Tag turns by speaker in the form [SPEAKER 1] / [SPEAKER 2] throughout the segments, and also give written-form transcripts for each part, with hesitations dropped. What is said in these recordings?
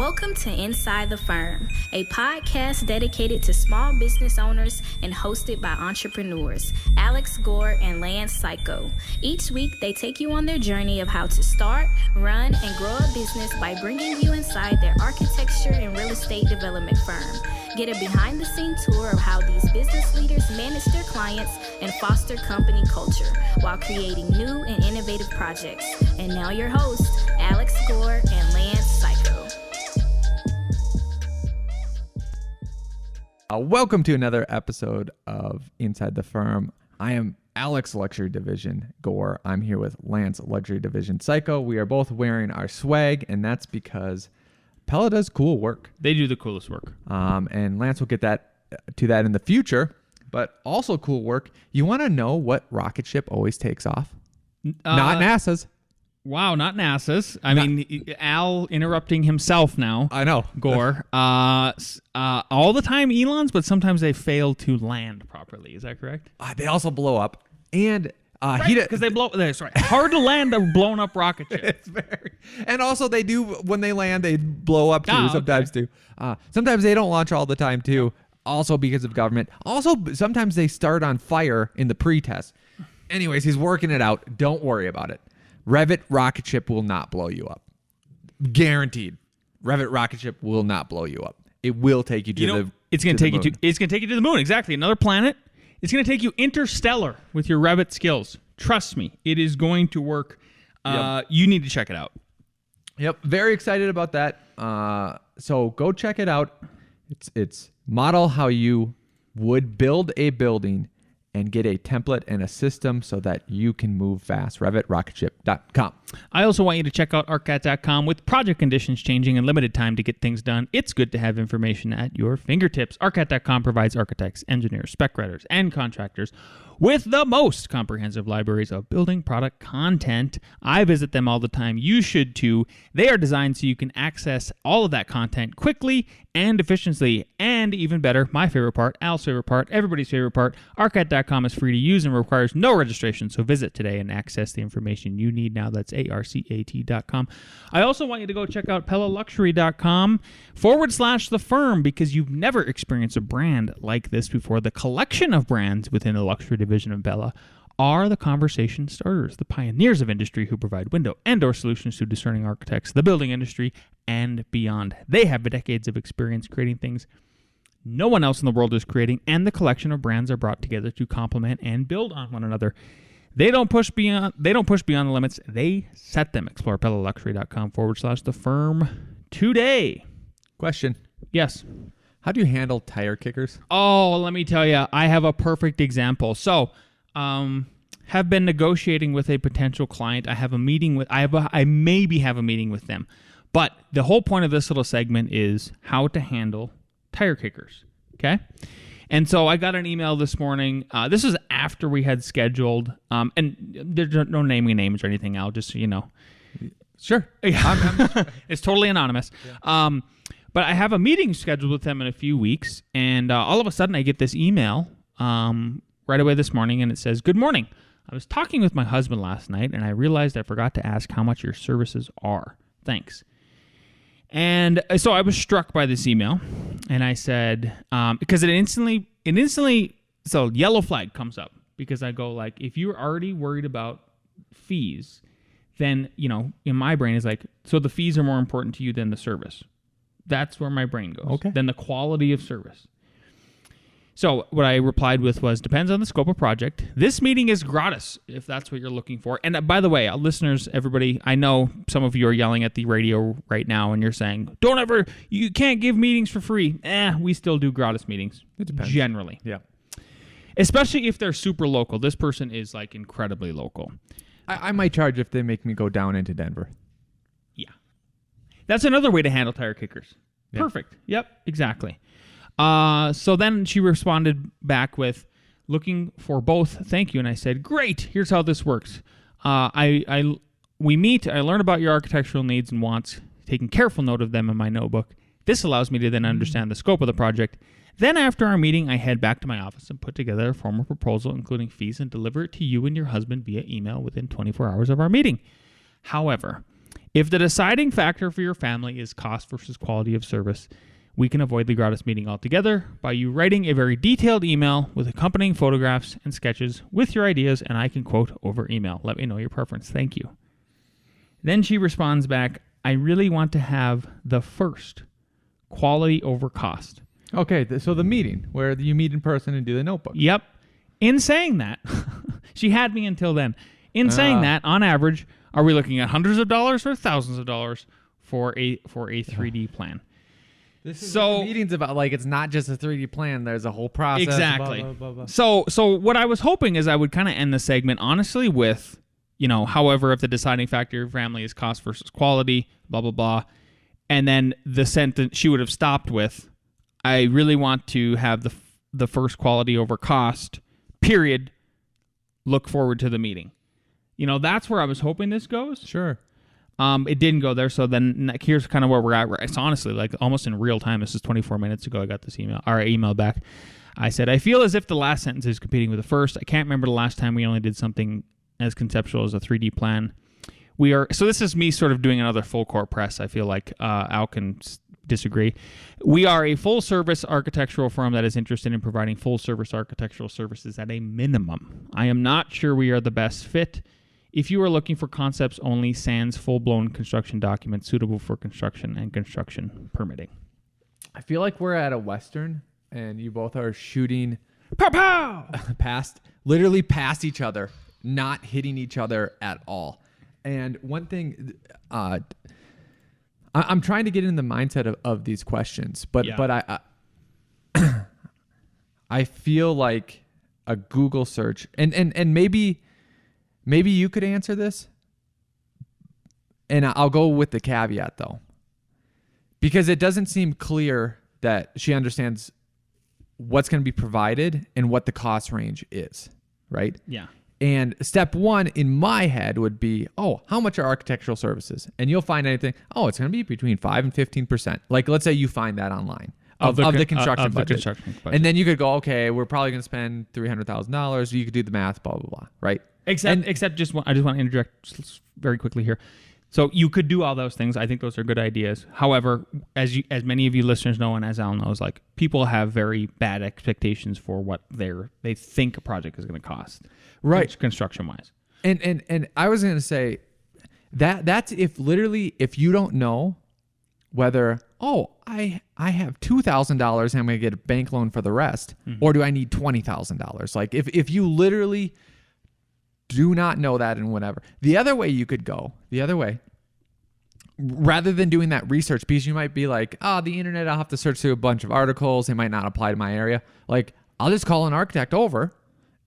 [SPEAKER 1] Welcome to Inside the Firm, a podcast dedicated to small business owners and hosted by entrepreneurs, Alex Gore and Lance Cayko. Each week, they take you on their journey of how to start, run, and grow a business by bringing you inside their architecture and real estate development firm. Get a behind-the-scenes tour of how these business leaders manage their clients and foster company culture while creating new and innovative projects. And now your hosts, Alex Gore and Lance Cayko.
[SPEAKER 2] Welcome to another episode of Inside the Firm. I am Alex Luxury Division Gore. I'm here with Lance Luxury Division Cayko. We are both wearing our swag, and that's because Pella does cool work.
[SPEAKER 3] They do the coolest work.
[SPEAKER 2] And Lance will get to that in the future, but also cool work. You want to know what rocket ship always takes off? Not NASA's.
[SPEAKER 3] Wow, not NASA's. I mean, Al interrupting himself now.
[SPEAKER 2] I know.
[SPEAKER 3] Gore. All the time Elon's, but sometimes they fail to land properly. Is that correct?
[SPEAKER 2] They also blow up. And
[SPEAKER 3] because they blow. Sorry, hard to land a blown up rocket ship.
[SPEAKER 2] It's very. And also they do, when they land, they blow up too. Sometimes too. Sometimes they don't launch all the time too. Also because of government. Also, sometimes they start on fire in the pre-test. Anyways, he's working it out. Don't worry about it. Revit rocket ship will not blow you up. Guaranteed. Revit rocket ship will not blow you up. It will take you to the
[SPEAKER 3] It's going to take you to it's going to take you to the moon. Exactly. Another planet. It's going to take you interstellar with your Revit skills. Trust me, it is going to work.
[SPEAKER 2] Yep.
[SPEAKER 3] You need to check it out.
[SPEAKER 2] Yep. Very excited about that. So go check it out. It's model how you would build a building and get a template and a system so that you can move fast. RevitRocketship.com.
[SPEAKER 3] I also want you to check out ArcCat.com. With project conditions changing and limited time to get things done, it's good to have information at your fingertips. ArcCat.com provides architects, engineers, spec writers, and contractors with the most comprehensive libraries of building product content. I visit them all the time. You should too. They are designed so you can access all of that content quickly and efficiently. And even better, my favorite part, Al's favorite part, everybody's favorite part, ArcCat.com is free to use and requires no registration. So visit today and access the information you need now. That's ARCAT.com. I also want you to go check out PellaLuxury.com/the firm, because you've never experienced a brand like this before. The collection of brands within the luxury division of Pella are the conversation starters, the pioneers of industry who provide window and door solutions to discerning architects, the building industry, and beyond. They have decades of experience creating things no one else in the world is creating, and the collection of brands are brought together to complement and build on one another. They don't push beyond the limits. They set them. Explore PellaLuxury.com/the firm today.
[SPEAKER 2] Question.
[SPEAKER 3] Yes.
[SPEAKER 2] How do you handle tire kickers?
[SPEAKER 3] Oh, let me tell you, I have a perfect example. So, have been negotiating with a potential client. I maybe have a meeting with them. But the whole point of this little segment is how to handle tire kickers. Okay? And so I got an email this morning. This is after we had scheduled, and there's no naming names or anything. I'll just,
[SPEAKER 2] Sure.
[SPEAKER 3] It's totally anonymous. Yeah. But I have a meeting scheduled with them in a few weeks, and all of a sudden I get this email right away this morning, and it says, "Good morning. I was talking with my husband last night, and I realized I forgot to ask how much your services are. Thanks." And so I was struck by this email, and I said, because it instantly, so yellow flag comes up, because I go like, if you're already worried about fees, then, in my brain is like, so the fees are more important to you than the service. That's where my brain goes.
[SPEAKER 2] Okay.
[SPEAKER 3] Than the quality of service. So what I replied with was, depends on the scope of project. This meeting is gratis, if that's what you're looking for. And by the way, listeners, everybody, I know some of you are yelling at the radio right now and you're saying, you can't give meetings for free. We still do gratis meetings.
[SPEAKER 2] It depends.
[SPEAKER 3] Generally.
[SPEAKER 2] Yeah.
[SPEAKER 3] Especially if they're super local. This person is like incredibly local.
[SPEAKER 2] I might charge if they make me go down into Denver.
[SPEAKER 3] Yeah. That's another way to handle tire kickers.
[SPEAKER 2] Yeah.
[SPEAKER 3] Perfect. Yep, exactly. So then she responded back with, looking for both, thank you. And I said, great, here's how this works. We meet, I learn about your architectural needs and wants, taking careful note of them in my notebook. This allows me to then understand the scope of the project. Then after our meeting, I head back to my office and put together a formal proposal, including fees, and deliver it to you and your husband via email within 24 hours of our meeting. However, If the deciding factor for your family is cost versus quality of service, we can avoid the gratis meeting altogether by you writing a very detailed email with accompanying photographs and sketches with your ideas, and I can quote over email. Let me know your preference. Thank you. Then she responds back, I really want to have the first quality over cost.
[SPEAKER 2] Okay, so the meeting where you meet in person and do the notebook.
[SPEAKER 3] Yep. In saying that, she had me until then. In saying that, on average, are we looking at hundreds of dollars or thousands of dollars for a 3D plan?
[SPEAKER 2] This is what the meeting's about. Like, it's not just a 3D plan. There's a whole process.
[SPEAKER 3] Exactly.
[SPEAKER 2] Blah, blah, blah, blah.
[SPEAKER 3] So what I was hoping is I would kind of end the segment honestly with, however, if the deciding factor of your family is cost versus quality, blah, blah, blah. And then the sentence she would have stopped with, I really want to have the first quality over cost, period. Look forward to the meeting. That's where I was hoping this goes.
[SPEAKER 2] Sure.
[SPEAKER 3] It didn't go there, so then here's kind of where we're at. It's honestly like almost in real time. This is 24 minutes ago I got this email back. I said, I feel as if the last sentence is competing with the first. I can't remember the last time we only did something as conceptual as a 3D plan. So this is me sort of doing another full court press. I feel like Al can disagree. We are a full-service architectural firm that is interested in providing full-service architectural services at a minimum. I am not sure we are the best fit. If you are looking for concepts only, sans full-blown construction documents suitable for construction and construction permitting.
[SPEAKER 2] I feel like we're at a Western, and you both are shooting
[SPEAKER 3] pow
[SPEAKER 2] literally past each other, not hitting each other at all. And one thing, I'm trying to get in the mindset of these questions, but I feel like a Google search, and maybe you could answer this, and I'll go with the caveat though, because it doesn't seem clear that she understands what's going to be provided and what the cost range is, right?
[SPEAKER 3] Yeah.
[SPEAKER 2] And step one in my head would be, how much are architectural services? And you'll find anything, it's going to be between 5 and 15%. Like, let's say you find that online of the construction budget. And then you could go, okay, we're probably going to spend $300,000. You could do the math, blah, blah, blah, right? I just want
[SPEAKER 3] to interject very quickly here. So you could do all those things. I think those are good ideas. However, as many of you listeners know, and as Al knows, like, people have very bad expectations for what they think a project is going to cost,
[SPEAKER 2] right?
[SPEAKER 3] Construction wise.
[SPEAKER 2] And I was going to say that's if you don't know whether I have $2,000 and I'm going to get a bank loan for the rest, or do I need $20,000? Like if you literally do not know that and whatever. The other way you could go, rather than doing that research, because you might be like, the internet, I'll have to search through a bunch of articles. They might not apply to my area. Like, I'll just call an architect over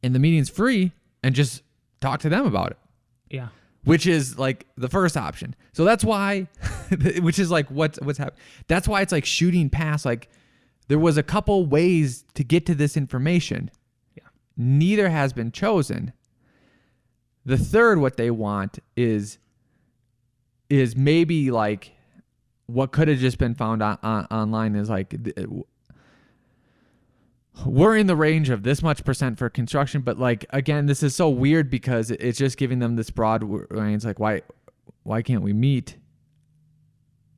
[SPEAKER 2] and the meeting's free and just talk to them about it.
[SPEAKER 3] Yeah.
[SPEAKER 2] Which is like the first option. So that's why, which is like what's happening. That's why it's like shooting past, like there was a couple ways to get to this information.
[SPEAKER 3] Yeah.
[SPEAKER 2] Neither has been chosen. The third, what they want is maybe like what could have just been found online is like, we're in the range of this much % for construction, but like, again, this is so weird because it's just giving them this broad range. Like, why can't we meet?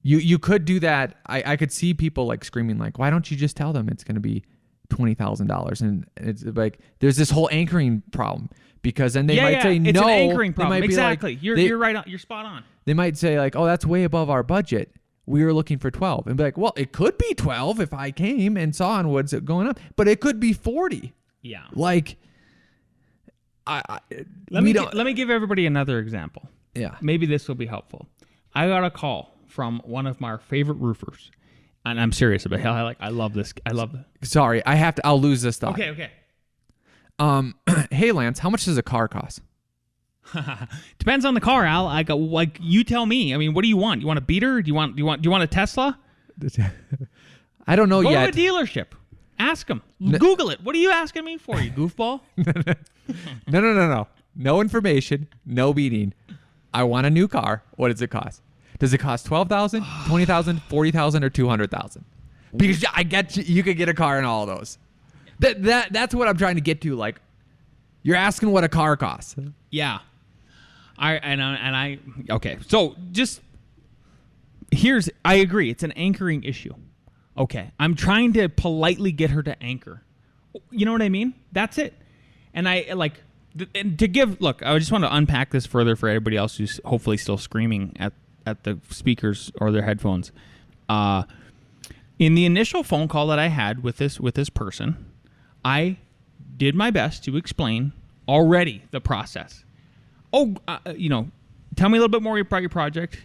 [SPEAKER 2] You could do that. I could see people like screaming like, why don't you just tell them it's going to be $20,000? And it's like, there's this whole anchoring problem. Because then they might say no.
[SPEAKER 3] It's an anchoring problem.
[SPEAKER 2] Exactly.
[SPEAKER 3] Like, you're right on. You're spot on.
[SPEAKER 2] They might say like, that's way above our budget. We were looking for 12. And be like, well, it could be 12 if I came and saw on what's going up, but it could be 40.
[SPEAKER 3] Yeah.
[SPEAKER 2] Like,
[SPEAKER 3] let me give everybody another example.
[SPEAKER 2] Yeah.
[SPEAKER 3] Maybe this will be helpful. I got a call from one of my favorite roofers, and I'm serious about it. I love this.
[SPEAKER 2] Sorry, I'll lose this thought.
[SPEAKER 3] Okay.
[SPEAKER 2] Hey Lance, how much does a car cost?
[SPEAKER 3] Depends on the car, Al. Like you tell me. I mean, what do you want? You want a beater? Do you want a Tesla?
[SPEAKER 2] I don't know yet.
[SPEAKER 3] Go to a dealership. Ask them. Google it. What are you asking me for, you goofball?
[SPEAKER 2] No. No information. No beating. I want a new car. What does it cost? Does it cost $12,000, $20,000, $40,000, or $200,000? Because I get you could get a car in all of those. That's what I'm trying to get to. Like, you're asking what a car costs.
[SPEAKER 3] Yeah. Okay. So just I agree. It's an anchoring issue. Okay. I'm trying to politely get her to anchor. You know what I mean? That's it. And I just want to unpack this further for everybody else who's hopefully still screaming at the speakers or their headphones. In the initial phone call that I had with this person, I did my best to explain already the process. Tell me a little bit more about your project.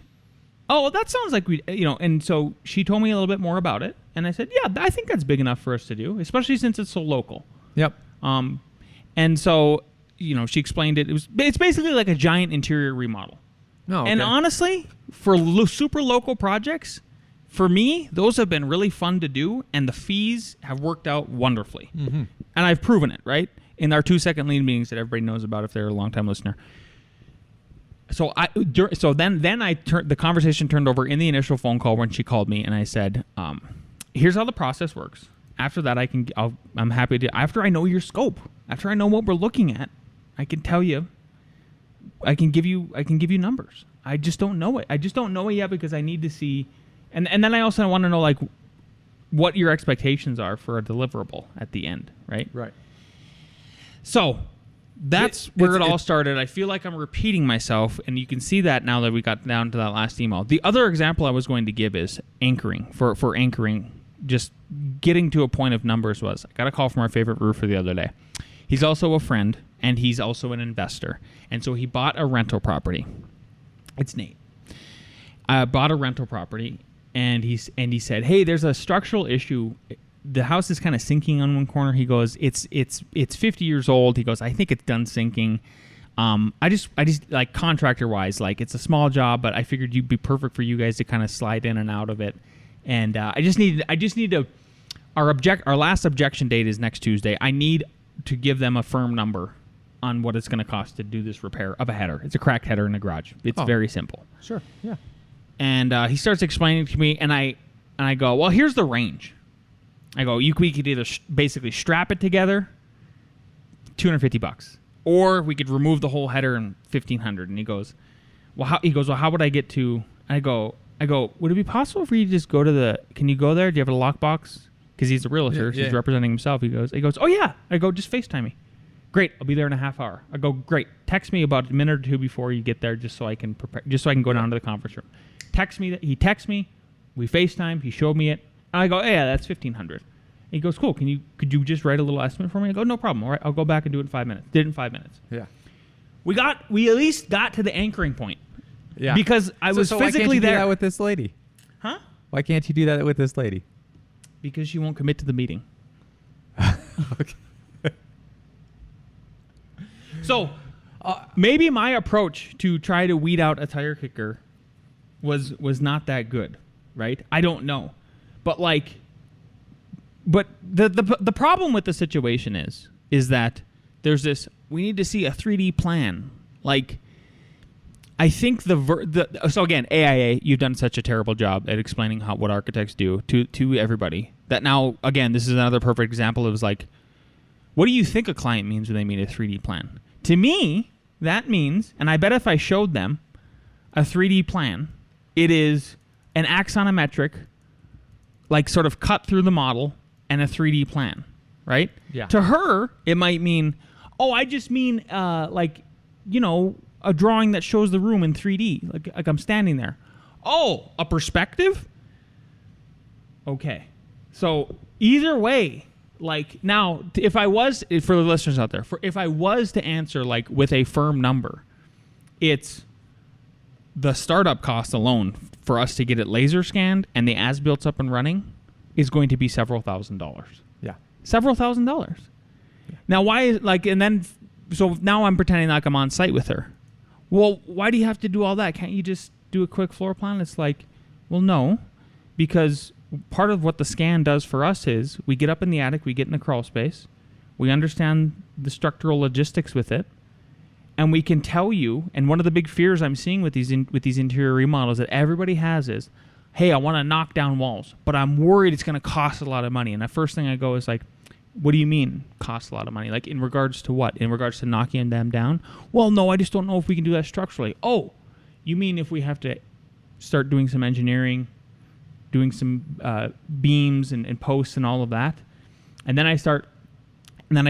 [SPEAKER 3] Oh, well, that sounds like and so she told me a little bit more about it, and I said, yeah, I think that's big enough for us to do, especially since it's so local.
[SPEAKER 2] Yep.
[SPEAKER 3] And so, she explained it. It's basically like a giant interior remodel.
[SPEAKER 2] Oh, okay.
[SPEAKER 3] And honestly, for super local projects, for me, those have been really fun to do, and the fees have worked out wonderfully. Mm-hmm. And I've proven it, right? In our 2-second lead meetings that everybody knows about if they're a long-time listener. So then the conversation turned over in the initial phone call when she called me, and I said, here's how the process works. After that, I'm happy to, after I know your scope, after I know what we're looking at, I can tell you, I can give you numbers. I just don't know it. I just don't know it yet because I need to see, and then I also want to know, like, what your expectations are for a deliverable at the end, right?
[SPEAKER 2] Right.
[SPEAKER 3] So that's where it all started. I feel like I'm repeating myself, and you can see that now that we got down to that last email. The other example I was going to give is anchoring. For anchoring, just getting to a point of numbers I got a call from our favorite roofer the other day. He's also a friend, and he's also an investor. And so he bought a rental property. It's Nate. Bought a rental property, and he said, hey, there's a structural issue. The house is kind of sinking on one corner. He goes, it's 50 years old. He goes, I think it's done sinking. I just like contractor wise, like it's a small job, but I figured you'd be perfect for you guys to kind of slide in and out of it. And I just need to. Our last objection date is next Tuesday. I need to give them a firm number on what it's going to cost to do this repair of a header. It's a cracked header in a garage. It's very simple.
[SPEAKER 2] Sure. Yeah.
[SPEAKER 3] And he starts explaining to me, and I go, well, here's the range. I go, we could either basically strap it together, $250, or we could remove the whole header and $1,500. And he goes, well, how would I get to? I go, would it be possible for you to just go to can you go there? Do you have a lockbox? Because he's a realtor, so he's representing himself. He goes, oh yeah. I go, just FaceTime me. Great, I'll be there in a half hour. I go, great. Text me about a minute or two before you get there, just so I can prepare, just so I can go down to the conference room. He texts me. We FaceTime. He showed me it. And I go, yeah, that's $1,500. He goes, cool. Could you just write a little estimate for me? I go, no problem. All right, I'll go back and do it in 5 minutes. Did it in 5 minutes.
[SPEAKER 2] Yeah.
[SPEAKER 3] We at least got to the anchoring point.
[SPEAKER 2] Yeah.
[SPEAKER 3] Because I was physically
[SPEAKER 2] why can't you
[SPEAKER 3] there.
[SPEAKER 2] Do that with this lady?
[SPEAKER 3] Huh?
[SPEAKER 2] Why can't you do that with this lady?
[SPEAKER 3] Because she won't commit to the meeting.
[SPEAKER 2] Okay.
[SPEAKER 3] So maybe my approach to try to weed out a tire kicker was not that good, right? I don't know, but the problem with the situation is that there's this. We need to see a 3D plan. Like, I think so again, AIA, you've done such a terrible job at explaining what architects do to everybody that now again this is another perfect example. It was like, what do you think a client means when they mean a 3D plan? To me, that means, and I bet if I showed them a 3D plan, it is an axonometric, like sort of cut through the model, and a 3D plan, right?
[SPEAKER 2] Yeah.
[SPEAKER 3] To her, it might mean, I just mean a drawing that shows the room in 3D, like I'm standing there. Oh, a perspective? Okay. So either way, like now, if I was, for the listeners out there, if I was to answer like with a firm number, it's the startup cost alone for us to get it laser scanned and the as-built up and running is going to be several $1,000s.
[SPEAKER 2] Yeah.
[SPEAKER 3] Several $1,000s. Yeah. Now, why, so now I'm pretending like I'm on site with her. Well, why do you have to do all that? Can't you just do a quick floor plan? It's like, well, no, because part of what the scan does for us is we get up in the attic, we get in the crawl space, we understand the structural logistics with it, and we can tell you, and one of the big fears I'm seeing with these interior remodels that everybody has is, hey, I want to knock down walls, but I'm worried it's going to cost a lot of money. And the first thing I go is like, what do you mean cost a lot of money? Like in regards to what? In regards to knocking them down? Well, no, I just don't know if we can do that structurally. Oh, you mean if we have to start doing some engineering, doing some beams and posts and all of that. And then I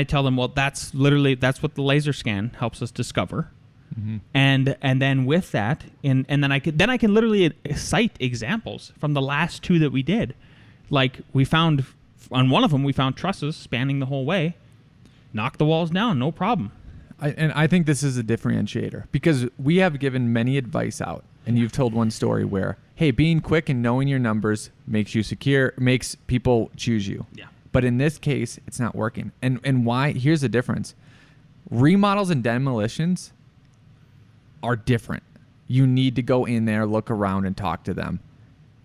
[SPEAKER 3] tell them, well, that's what the laser scan helps us discover. Mm-hmm. And then with that, and then I can literally cite examples from the last two that we did. Like we found on one of them, we found trusses spanning the whole way, knock the walls down, no problem.
[SPEAKER 2] I think this is a differentiator because we have given many advice out, and you've told one story where, hey, being quick and knowing your numbers makes you secure, makes people choose you.
[SPEAKER 3] Yeah.
[SPEAKER 2] But in this case, it's not working. And why? Here's the difference. Remodels and demolitions are different. You need to go in there, look around, and talk to them.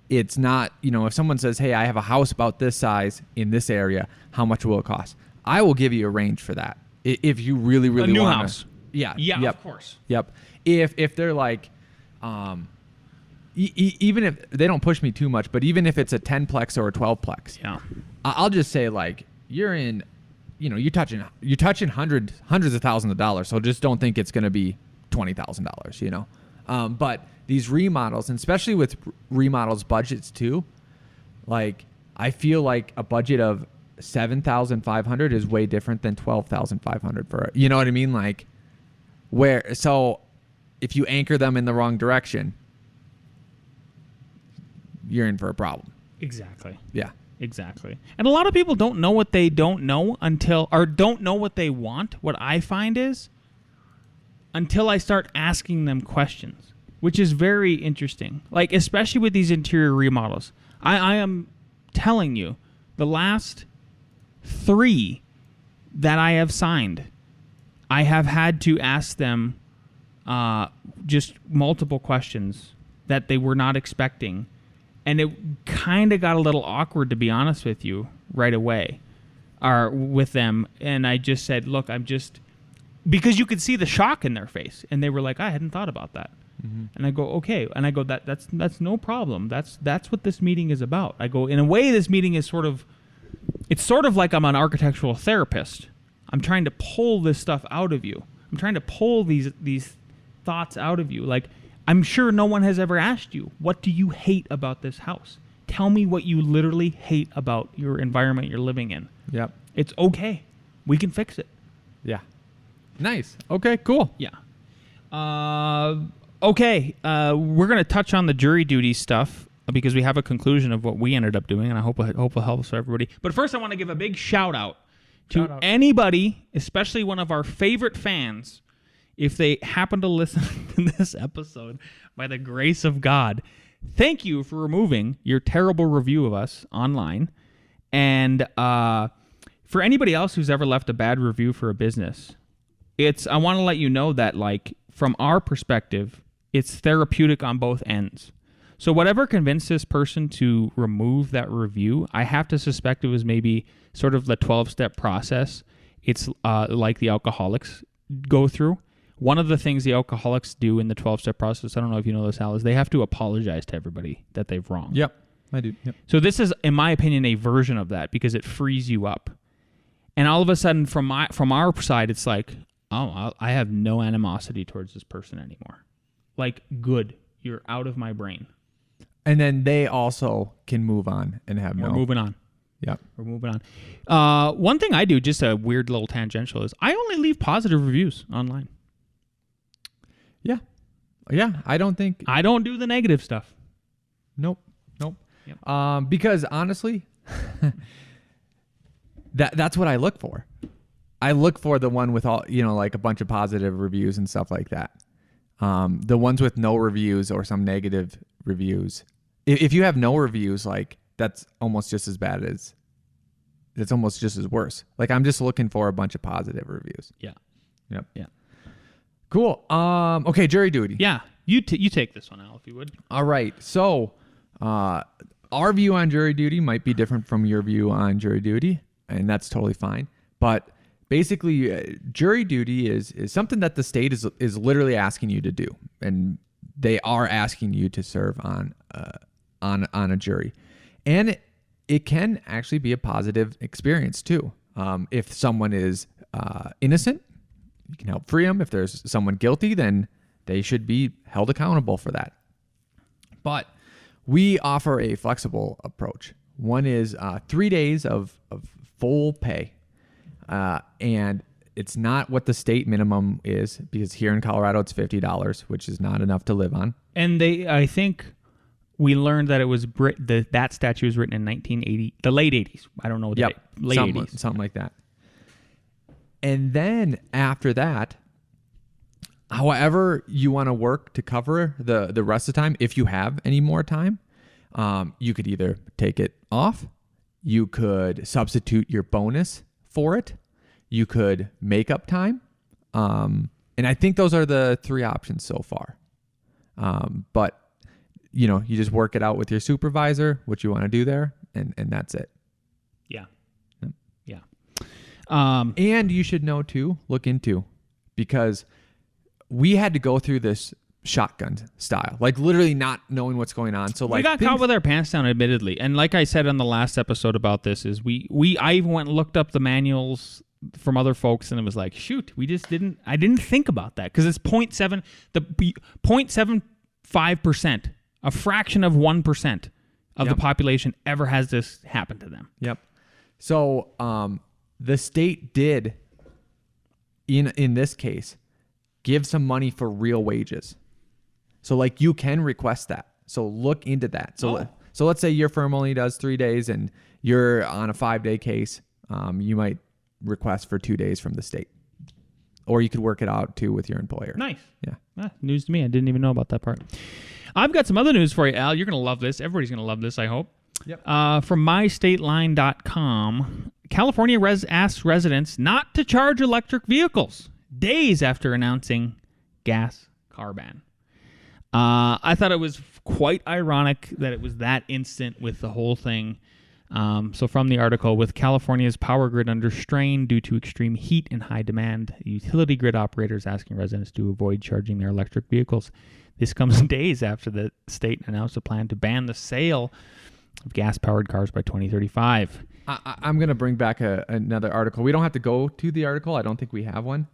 [SPEAKER 2] It's not, if someone says, hey, I have a house about this size in this area, how much will it cost? I will give you a range for that. If you really, really want
[SPEAKER 3] a new house.
[SPEAKER 2] Yeah.
[SPEAKER 3] Yeah,
[SPEAKER 2] yep,
[SPEAKER 3] of course.
[SPEAKER 2] Yep. If they're like, even if they don't push me too much, but even if it's a 10-plex or a 12-plex,
[SPEAKER 3] yeah,
[SPEAKER 2] I'll just say like you're in, you're touching hundreds of thousands of dollars. So just don't think it's going to be $20,000. But these remodels, and especially with remodels budgets too, like I feel like a budget of $7,500 is way different than $12,500 for it. You know what I mean? Like so if you anchor them in the wrong direction, you're in for a problem.
[SPEAKER 3] Exactly.
[SPEAKER 2] Yeah.
[SPEAKER 3] Exactly. And a lot of people don't know what they don't know don't know what they want. What I find is until I start asking them questions, which is very interesting. Like, especially with these interior remodels. I am telling you, the last 3 that I have signed, I have had to ask them just multiple questions that they were not expecting. And it kind of got a little awkward, to be honest with you, right away, or with them. And I just said, look, because you could see the shock in their face. And they were like, I hadn't thought about that. Mm-hmm. And I go, okay. And I go, that's no problem. That's what this meeting is about. I go, in a way, this meeting is it's sort of like I'm an architectural therapist. I'm trying to pull this stuff out of you. I'm trying to pull these thoughts out of you. Like, I'm sure no one has ever asked you, what do you hate about this house? Tell me what you literally hate about your environment you're living in.
[SPEAKER 2] Yep.
[SPEAKER 3] It's okay. We can fix it.
[SPEAKER 2] Yeah. Nice. Okay, cool.
[SPEAKER 3] Yeah. Okay. We're going to touch on the jury duty stuff because we have a conclusion of what we ended up doing, and I hope it helps everybody. But first, I want to give a big shout out to anybody, especially one of our favorite fans, if they happen to listen to this episode, by the grace of God. Thank you for removing your terrible review of us online. And for anybody else who's ever left a bad review for a business, I want to let you know that, like, from our perspective, it's therapeutic on both ends. So whatever convinced this person to remove that review, I have to suspect it was maybe sort of the 12-step process. It's like the alcoholics go through. One of the things the alcoholics do in the 12-step process, I don't know if you know this, Al, is they have to apologize to everybody that they've wronged.
[SPEAKER 2] Yep, I do. Yep.
[SPEAKER 3] So this is, in my opinion, a version of that because it frees you up. And all of a sudden, from our side, it's like, oh, I have no animosity towards this person anymore. Like, good. You're out of my brain.
[SPEAKER 2] And then they also can move on and have
[SPEAKER 3] We're moving on.
[SPEAKER 2] Yep.
[SPEAKER 3] We're moving on. One thing I do, just a weird little tangential, is I only leave positive reviews online.
[SPEAKER 2] Yeah. Yeah, I don't
[SPEAKER 3] do the negative stuff.
[SPEAKER 2] Nope.
[SPEAKER 3] Yep.
[SPEAKER 2] Because honestly, that's what I look for. I look for the one with all, like a bunch of positive reviews and stuff like that. The ones with no reviews or some negative reviews. If you have no reviews, like that's almost just as bad as, it's almost just as worse. Like I'm just looking for a bunch of positive reviews.
[SPEAKER 3] Yeah.
[SPEAKER 2] Yep.
[SPEAKER 3] Yeah.
[SPEAKER 2] Cool. Okay, jury duty.
[SPEAKER 3] Yeah. You take this one, Al, if you would.
[SPEAKER 2] All right. So, our view on jury duty might be different from your view on jury duty, and that's totally fine. But basically, jury duty is something that the state is literally asking you to do, and they are asking you to serve on a jury, and it can actually be a positive experience too. If someone is innocent, you can help free them. If there's someone guilty, then they should be held accountable for that. But we offer a flexible approach. One is 3 days of full pay. And it's not what the state minimum is, because here in Colorado it's $50, which is not enough to live on.
[SPEAKER 3] And I think we learned that it was that statute was written in 1980, the late 80s. I don't know the date. Late 80s.
[SPEAKER 2] Something like that. And then after that, however you want to work to cover the rest of the time, if you have any more time, you could either take it off, you could substitute your bonus for it, you could make up time, and I think those are the 3 options so far. But you just work it out with your supervisor, what you want to do there, and that's it.
[SPEAKER 3] Yeah. Yeah.
[SPEAKER 2] And you should know too, look into, because we had to go through this shotgun style, like literally not knowing what's going on. So like
[SPEAKER 3] we got caught with our pants down, admittedly. And like I said on the last episode about this, is I even went and looked up the manuals from other folks, and it was like, shoot, I didn't think about that, because it's 0.75%, a fraction of 1% of the population ever has this happen to them.
[SPEAKER 2] Yep. So the state did, in this case, give some money for real wages. So like you can request that. So look into that. So let's say your firm only does 3 days and you're on a 5-day case. You might request for 2 days from the state, or you could work it out too with your employer.
[SPEAKER 3] Nice.
[SPEAKER 2] Yeah.
[SPEAKER 3] News to me. I didn't even know about that part. I've got some other news for you, Al. You're going to love this. Everybody's going to love this, I hope.
[SPEAKER 2] Yep.
[SPEAKER 3] From mystateline.com, California asks residents not to charge electric vehicles days after announcing gas car ban. I thought it was quite ironic that it was that instant with the whole thing. So from the article, with California's power grid under strain due to extreme heat and high demand, utility grid operators asking residents to avoid charging their electric vehicles. This comes days after the state announced a plan to ban the sale of gas-powered cars by 2035.
[SPEAKER 2] I'm going to bring back another article. We don't have to go to the article. I don't think we have one.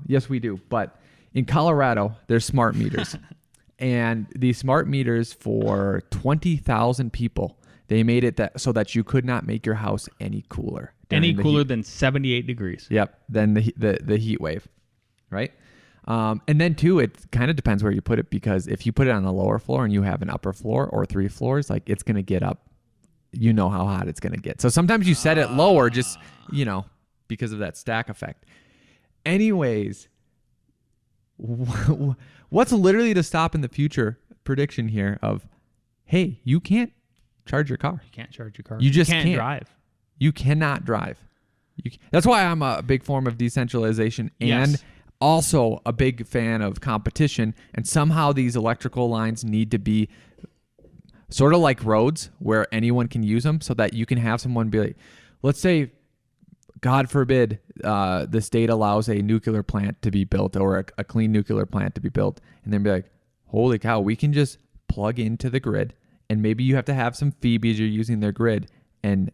[SPEAKER 2] Yes, we do. But in Colorado, there's smart meters. And these smart meters for 20,000 people, they made it so that you could not make your house any cooler.
[SPEAKER 3] Any cooler than 78 degrees.
[SPEAKER 2] Yep. Then the heat wave, right? And then too, it kind of depends where you put it, because if you put it on the lower floor and you have an upper floor or 3 floors, like it's going to get up. You know how hot it's going to get. So sometimes you set it lower just, because of that stack effect. Anyways, what's literally to stop in the future prediction here of, hey, you can't charge your car.
[SPEAKER 3] You can't charge your car.
[SPEAKER 2] You just
[SPEAKER 3] can't drive.
[SPEAKER 2] You cannot drive. That's why I'm a big form of decentralization and also a big fan of competition. And somehow these electrical lines need to be sort of like roads where anyone can use them, so that you can have someone be like, let's say, God forbid, the state allows a nuclear plant to be built, or a clean nuclear plant to be built, and then be like, holy cow, we can just plug into the grid, and maybe you have to have some fee because you're using their grid, and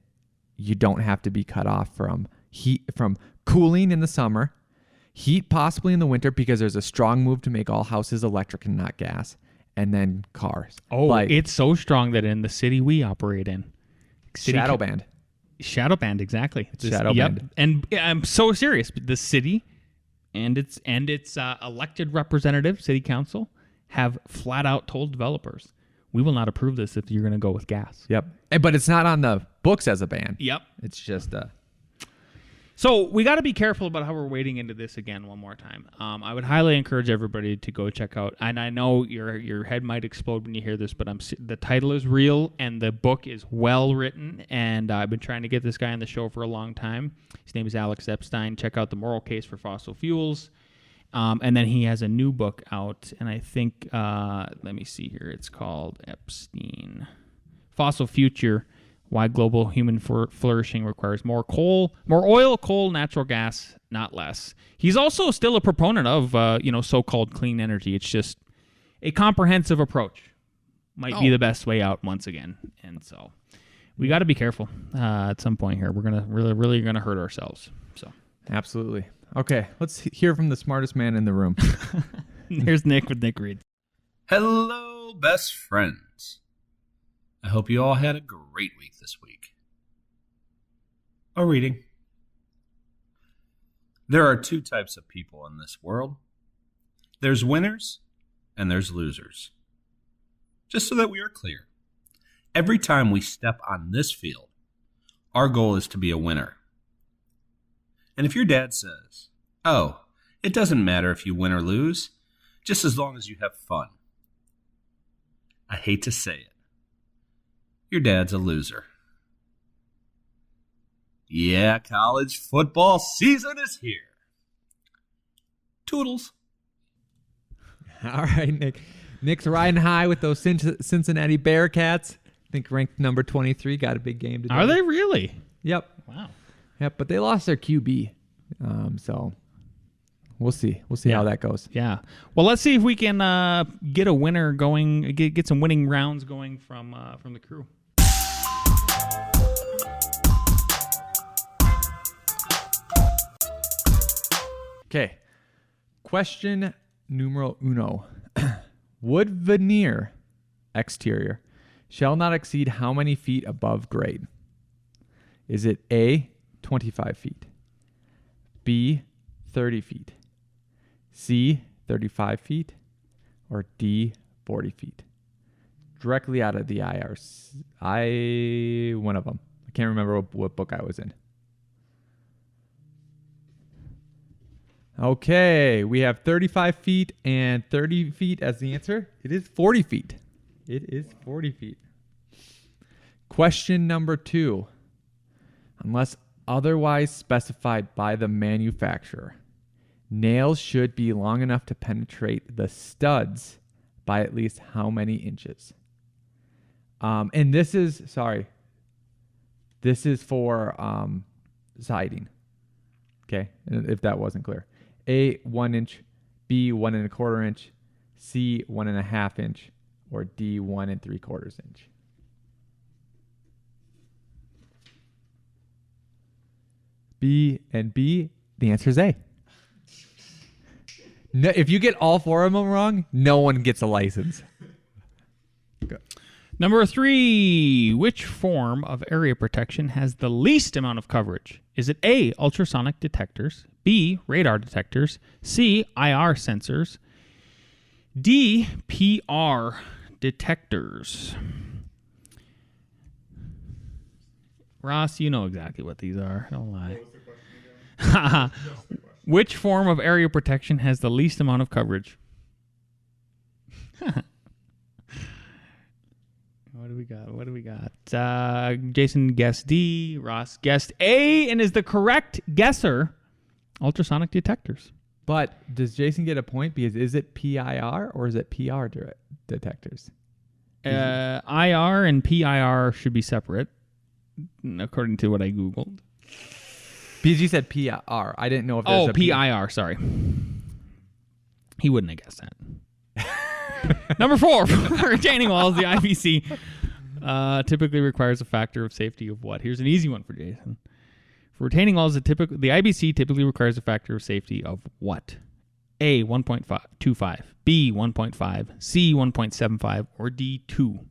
[SPEAKER 2] you don't have to be cut off from heat, from cooling in the summer, heat possibly in the winter, because there's a strong move to make all houses electric and not gas, and then cars.
[SPEAKER 3] Oh, it's so strong that in the city we operate in,
[SPEAKER 2] shadow band,
[SPEAKER 3] exactly.
[SPEAKER 2] Shadow band.
[SPEAKER 3] And I'm so serious. The city and its elected representative, city council, have flat out told developers, we will not approve this if you're going to go with gas.
[SPEAKER 2] Yep. But it's not on the books as a ban.
[SPEAKER 3] Yep.
[SPEAKER 2] It's just
[SPEAKER 3] So we got to be careful about how we're wading into this again one more time. I would highly encourage everybody to go check out, and I know your head might explode when you hear this, but the title is real and the book is well written, and I've been trying to get this guy on the show for a long time. His name is Alex Epstein. Check out The Moral Case for Fossil Fuels. And then he has a new book out, and I think, let me see here, it's called Epstein. Fossil Future: Why Global Human Flourishing Requires More oil, coal, natural gas, not less. He's also still a proponent of, so-called clean energy. It's just a comprehensive approach might be the best way out once again. And so we got to be careful at some point here. We're gonna really gonna hurt ourselves. So
[SPEAKER 2] absolutely. Okay, let's hear from the smartest man in the room.
[SPEAKER 3] Here's Nick with Nick Reed.
[SPEAKER 4] Hello, best friends. I hope you all had a great week this week. A reading. There are two types of people in this world. There's winners and there's losers. Just so that we are clear, every time we step on this field, our goal is to be a winner. And if your dad says, "Oh, it doesn't matter if you win or lose, just as long as you have fun," I hate to say it, your dad's a loser. Yeah, college football season is here. Toodles.
[SPEAKER 2] All right, Nick. Nick's riding high with those Cincinnati Bearcats. I think ranked number 23. Got a big game today.
[SPEAKER 3] Are they really?
[SPEAKER 2] Yep.
[SPEAKER 3] Wow.
[SPEAKER 2] Yep, but they lost their QB. So we'll see. We'll see how that goes.
[SPEAKER 3] Yeah. Well, let's see if we can get a winner going, get some winning rounds going from the crew.
[SPEAKER 2] Okay. Question numero uno. Wood veneer exterior shall not exceed how many feet above grade? Is it A, 25 feet, B, 30 feet, C, 35 feet, or D, 40 feet? Directly out of the one of them. I can't remember what book I was in. Okay, we have 35 feet and 30 feet as the answer. It is 40 feet. It is 40 feet. Question number 2. Unless otherwise specified by the manufacturer, nails should be long enough to penetrate the studs by at least how many inches? And this is for siding. Okay, if that wasn't clear. A, 1 inch, B, 1 1/4 inch, C, 1 1/2 inch, or D, 1 3/4 inch. B and B, the answer is A. No, if you get all 4 of them wrong, no one gets a license. Go.
[SPEAKER 3] Number 3, which form of area protection has the least amount of coverage? Is it A, ultrasonic detectors, B, radar detectors, C, IR sensors, D, PR detectors? Ross, you know exactly what these are. Don't lie.
[SPEAKER 5] What was the question again?
[SPEAKER 3] Which form of area protection has the least amount of coverage? What do we got? Jason guessed D. Ross guessed A and is the correct guesser. Ultrasonic detectors.
[SPEAKER 2] But does Jason get a point? Because is it PIR or is it PR detectors?
[SPEAKER 3] IR and PIR should be separate, according to what I Googled.
[SPEAKER 2] Because you said PR. I didn't know if there's a
[SPEAKER 3] PIR, sorry. He wouldn't have guessed that. Number 4, for retaining walls, the IBC typically requires a factor of safety of what? Here's an easy one for Jason. For retaining walls, the IBC typically requires a factor of safety of what? A, 1.25, B, 1.5, C, 1.75, or D, 2.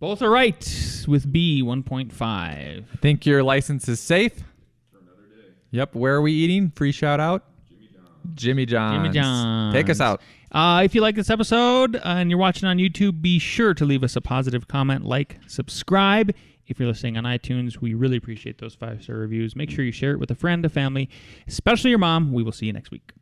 [SPEAKER 3] Both are right with B, 1.5.
[SPEAKER 2] Think your license is safe?
[SPEAKER 5] For another day.
[SPEAKER 2] Yep. Where are we eating? Free shout out? Jimmy John's.
[SPEAKER 3] Jimmy John's.
[SPEAKER 2] Take us out.
[SPEAKER 3] If you like this episode and you're watching on YouTube, be sure to leave us a positive comment, like, subscribe. If you're listening on iTunes, we really appreciate those 5-star reviews. Make sure you share it with a friend, a family, especially your mom. We will see you next week.